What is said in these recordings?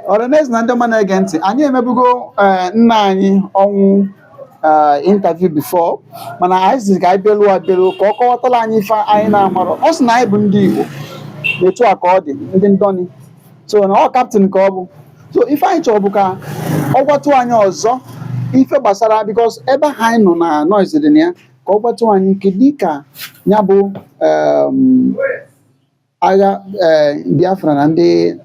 Ọrịa na ndị ọma na-ege ntị, anyị emebugo nna anyị ọnwụ interview before, mana anyị si ka anyị belu ka ọ kọwatala anyị ife anyị na-amarọ. Ọ sị na anyị bụ ndị Igbo na-etu a ka ọ dị, ndị ndọni, so na ọ kaptịn ka ọ bụ. So ife anyị chọrọ bụ ka ọ gwatụ anyị ọzọ ife gbasara, because ebe anyị nọ na noise dị na ya, ka ọ gwatụ anyị kedu ka ya bụ agha Biafra na ndị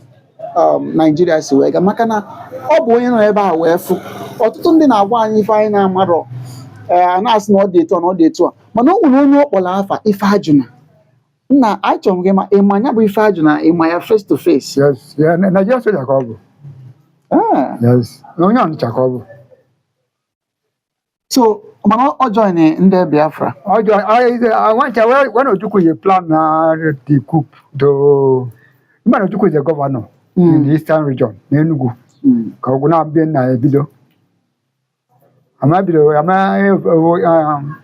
Naijiria si wee gaa, maka na ọ bụ onye nọ ebe a wee fụ ọtụtụ ndị na-agwa anyị ife anyị na-amarọ, na-asị na ọ dị etu a na ọ dị etu a, mana o nwere onye ọ kpọrọ afa Ifeajuna. Nna anyị chọrọ m gị ma ịma ya bụ Ifeajuna, ịma ya face to face? Yes, Nigeria soldier ka ọ bụ. Yes, onye Ọnịcha ka ọ bụ. So mana ọ join ndị Biafra. When Ojukwu is a plan the coup to Ojukwu is a governor in the eastern region, Enugu. Ka ọ na-abịa na ebido.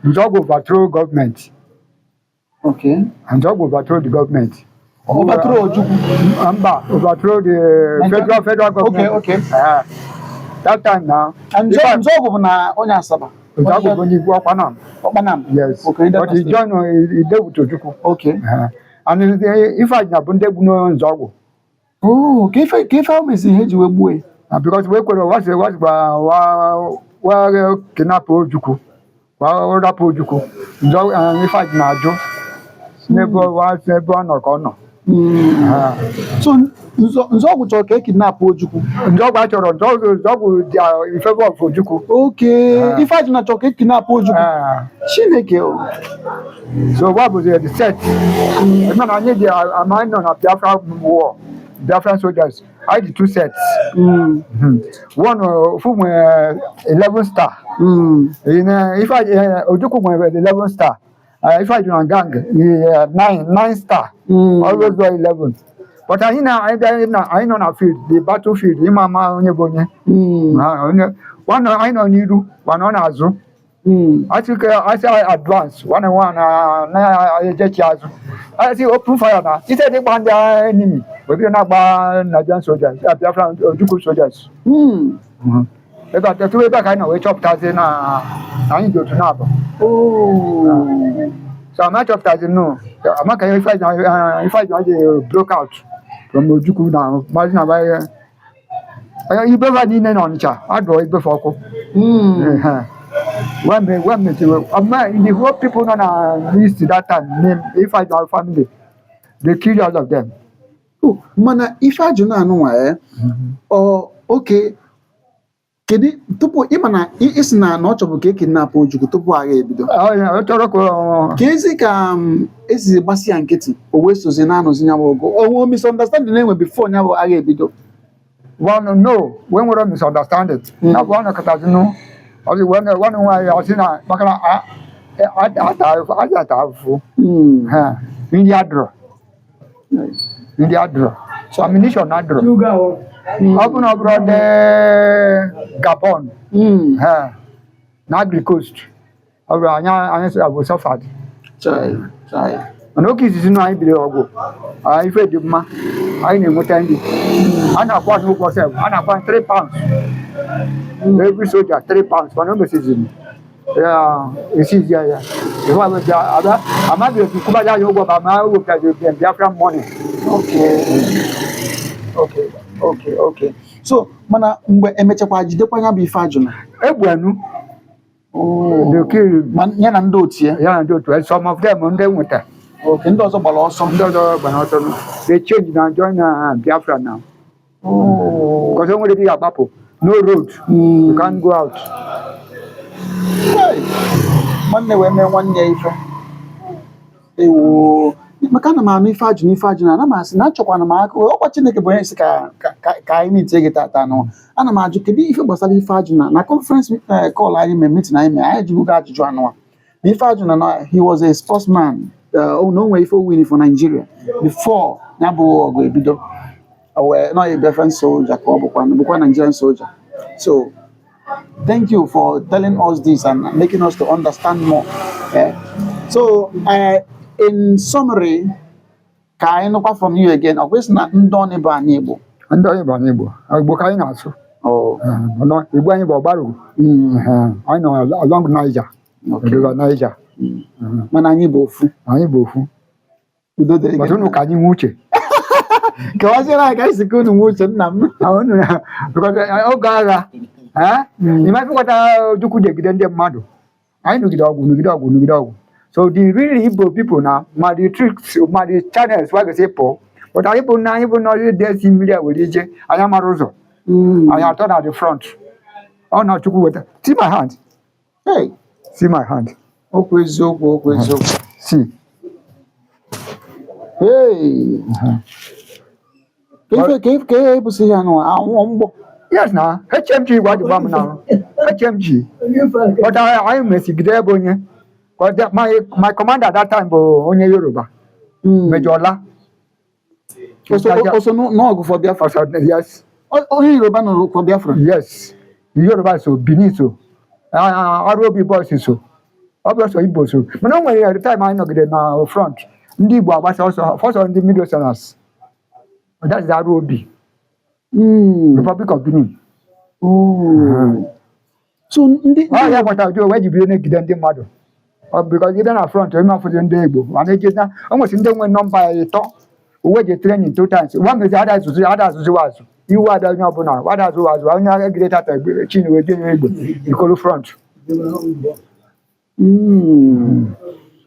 Nzọgụ overthrow government. Okay. Nzọgụ overthrow the government. Overthrow Ojukwu? Mba, overthrow the federal government. Okay. That time now. Nzọgụ bụ na onye Asaba. Nzọgụ bụ onye Igbo Ọkpanam. Ọkpanam. Yes. Okay. But he joined Idewutu Ojukwu. Okay. And Ifeajuna bụ ndị egwu Nzọgụ. Oh, ka ife ahụ mezi ihe ji wee gbuo ya? Because we kwere wa kidnap Ojukwu. Wa rapụ Ojukwu. Ifeajuna ajụ n'ebe ọ nọ ka ọ nọ. So Nzọgụ chọrọ ka e kidnap Ojukwu. Nzọgụ achọrọ Nzọgụ dị in favor of Ojukwu. Okay. Ifeajuna chọrọ ka e kidnap Ojukwu. Chineke o. So what was the set? Man, I need the amount on a Biafra war. Biafran soldiers. I did two sets. One from 11 star. If I Ojukwu went 11 star. If I do a gang, 9 star. Always go 11. But I know a field, the battlefield. Imama Onyebonye. One I know Nidu, one on Azu. I think I advance 1-1. I see open fire now. He said they want the enemy. But we're not Nigerian soldiers, Biafran Ojukwu soldiers. Because the two back I know we chopped as in I need to know. Oh, so I'm not chopped as in no. I'm not if I broke out from Ojukwu now. You better need an Onitsha. I go before. When the whole people on list that time name Ifeajuna family, they kill all of them. Oh, mana Ifeajuna anụnwa okay. Kedu tupu ịmana isi na ọ chọbụ ka e kidnap Ojukwu tupu agha ebido. Ka ezi ka esi gbasi ya nkịtị o wee sozi na-anọzi ya bụ ọgụ. O misunderstanding na-enwe before ya bụ agha ebido. Well, no, when we don't misunderstand it. Now one of the also when I was in a Bakala, India draw. So ammunition not draw. Open abroad Gabon. Nagri coast. I was suffered. And okay, this is not go. I fed you, ma. I know what I did. And I want to go, and I want 3 pounds. Every soldier 3 pounds for no season. Yeah, it's easier. Yeah. If I was I'm not going to Kuba Yoga, but I will get the Biafran money. Okay. So, mana mgbe emechakwa jidekwa ya bụ Ifeajuna. Egbenu. They kill ya na ndị otu ya. Ya na ndị otu. Some of them ndị nweta. Okay, ndị ọzọ gbara ọsọ. Ndị ọzọ gbara ọsọ. They change and join Biafra now. Oh. Because when they are no road, you can't go out. Nwanne wee mee nwanne ya ife. Ewo. Maka na m anụ Ifeajuna ana m asị na achọkwana m aka ọkwa Chineke bụ onye isi ka anyị meetie gị tata nụ. Ana m ajụ kedu ife gbasara Ifeajuna na conference call anyị mee meeting anyị mee anyị jụrụ ajụjụ anụwa. Na Ifeajuna na he was a sportsman. No way for winning for Nigeria before ya bụ ọgụ ebido. Not a different soldier, Nigerian soldier. So, thank you for telling us this and making us to understand more. So, in summary, ka anyị nụkwa from you again, ọ kwesị na ndị ọnụ ebe anyị Igbo ndị onye bụ anyị Igbo ka anyị na-asụ Oh. Igbo anyị bụ ọgbara anyị nọ along Niger river Niger Mana anyị bụ ofu. anyị bụ ofu Udo dịrị but unu ka anyị nwe uche ka ọ sịrị anyị ka anyị si ka unu nwe uche nna m. because oge agha ịmafịkwata Ojukwu jegide ndị mmadụ anyị nụgide ọgwụ so the really Igbo people na ma the tricks ma the channels wa ga-esi pụọ but anyị bụ n'ọrụ dị esi mmiri a were ije anyị mara ụzọ anyị atọ na the front ọ na Chukwu weta see my hand Hey, see my hand okwu eziokwu. see Hey. Ka ihe ebusi ya nụ anwụ mgbọ. yes na HMG gwa dịgba m na HMG but anyị mesigide ebe onye my commander at that time bụ onye Yoruba Major Ola Also n'ọgụ for Biafra. yes Onye Yoruba nọ for Biafra. yes Yoruba so Benin so ROB boys so ọ bụ ọsọ Igbo so mana o nwere the time anyị nọgide na front ndị Igbo agbasa ọsọ fọsọ ndị Middle Southerners that is ROB Republic of Benin. So ndị ya gbata ụjọ wee jibiri na-egide ndị mmadụ because ịbịa na front onye afọzi ndị Igbo mana ejena o nwesị ndị nwe nọmba ya ịtọ uwe je training 2 times one mezi ada azụzụ azụ iwu abịa onye ọbụla ada azụ onye agha egide tata egbere chin wee je Igbo ikolu front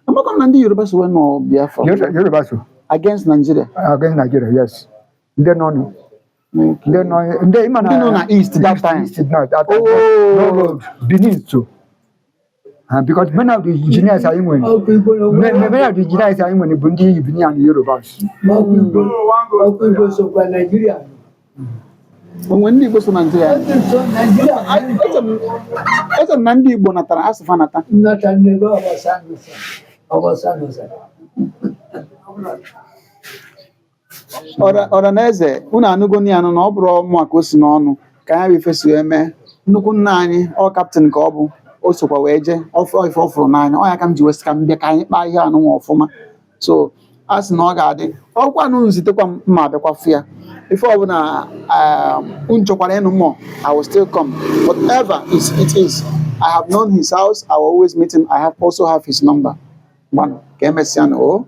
Amaka na ndị Yoruba so nọ Biafra Yoruba so against Nigeria. against Nigeria yes ndị nọ ndị ịma Ndị nọ na East that time. East no that time no road Benin so because many of the engineers are Igbo many of the engineers are Igbo bụ ndị Benin and Yorubas Onwe ndị Igbo so Nigeria. Eche m na ndị Igbo natara asụfa nata. Ọra na eze unu anụgo ni anụ na ọ bụrụ ọmụ a ka o si n'ọnụ ka ya bụ ife si wee mee nnukwu nna anyị ọ kaptịn ka ọ bụ o sokwa wee jee ife ọ fụrụ n'anya ọ ya ka m ji wesị ka m bịa ka anyị kpaa ihe anụnwa ọfụma so a sị na ọ ga-adị ọkwa nụ nzitekwa mma abịakwafu ya ife ọbụla unu chọkwara ịnụ mmụọ I will still come whatever it is I have known his house I will always meet him I have also have his number gbanụ ka emesịa na o